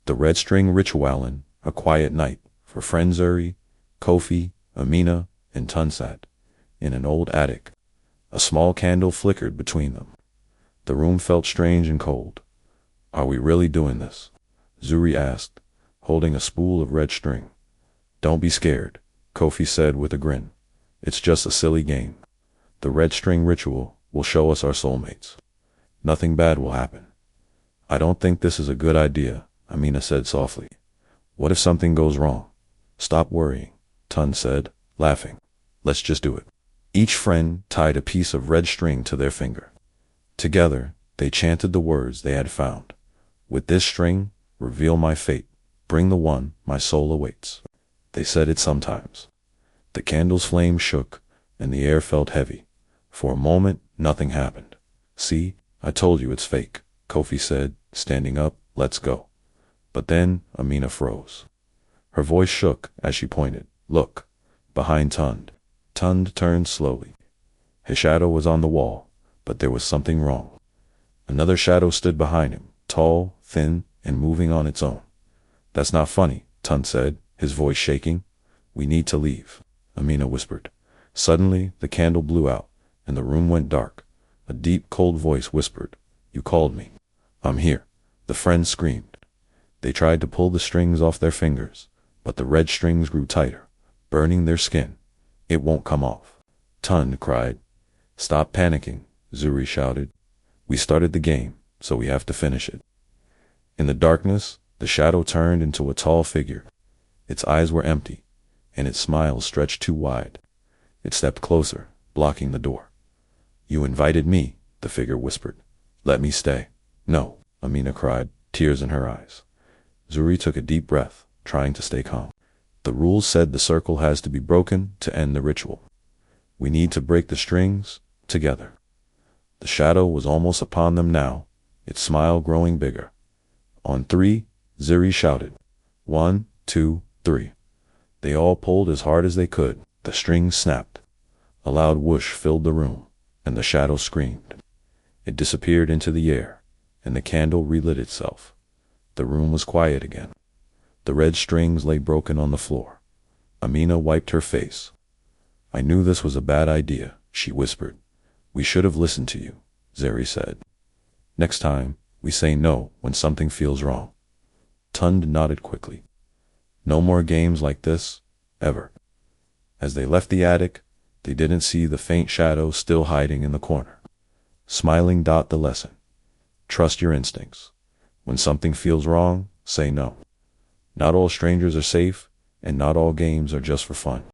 The red string ritualin', a quiet night, for friends Zuri, Kofi, Amina, and Tunsat, in an old attic. A small candle flickered between them. The room felt strange and cold. Are we really doing this? Zuri asked, holding a spool of red string. Don't be scared, Kofi said with a grin. It's just a silly game. The red string ritual will show us our soulmates. Nothing bad will happen. I don't think this is a good idea, Amina said softly. What if something goes wrong? Stop worrying, Tun said, laughing. Let's just do it. Each friend tied a piece of red string to their finger. Together, they chanted the words they had found. With this string, reveal my fate. Bring the one my soul awaits. They said it sometimes. The candle's flame shook, and the air felt heavy. For a moment, nothing happened. See, I told you it's fake, Kofi said, standing up. Let's go. But then, Amina froze. Her voice shook as she pointed. Look, behind Tund. Tund turned slowly. His shadow was on the wall, but there was something wrong. Another shadow stood behind him, tall, thin, and moving on its own. That's not funny, Tund said, his voice shaking. We need to leave, Amina whispered. Suddenly, the candle blew out, and the room went dark. A deep, cold voice whispered, You called me. I'm here. The friends screamed. They tried to pull the strings off their fingers, but the red strings grew tighter, burning their skin. It won't come off. Tund cried. Stop panicking, Zuri shouted. We started the game, so we have to finish it. In the darkness, the shadow turned into a tall figure. Its eyes were empty, and its smile stretched too wide. It stepped closer, blocking the door. You invited me, the figure whispered. Let me stay. No, Amina cried, tears in her eyes. Zuri took a deep breath, trying to stay calm. The rules said the circle has to be broken to end the ritual. We need to break the strings together. The shadow was almost upon them now, its smile growing bigger. On 3, Zuri shouted. 1, 2, 3. They all pulled as hard as they could. The strings snapped. A loud whoosh filled the room, and the shadow screamed. It disappeared into the air, and the candle relit itself. The room was quiet again. The red strings lay broken on the floor. Amina wiped her face. I knew this was a bad idea, she whispered. We should have listened to you, Zuri said. Next time, we say no when something feels wrong. Tund nodded quickly. No more games like this, ever. As they left the attic, they didn't see the faint shadow still hiding in the corner. Smiling the lesson. Trust your instincts. When something feels wrong, say no. Not all strangers are safe, and not all games are just for fun.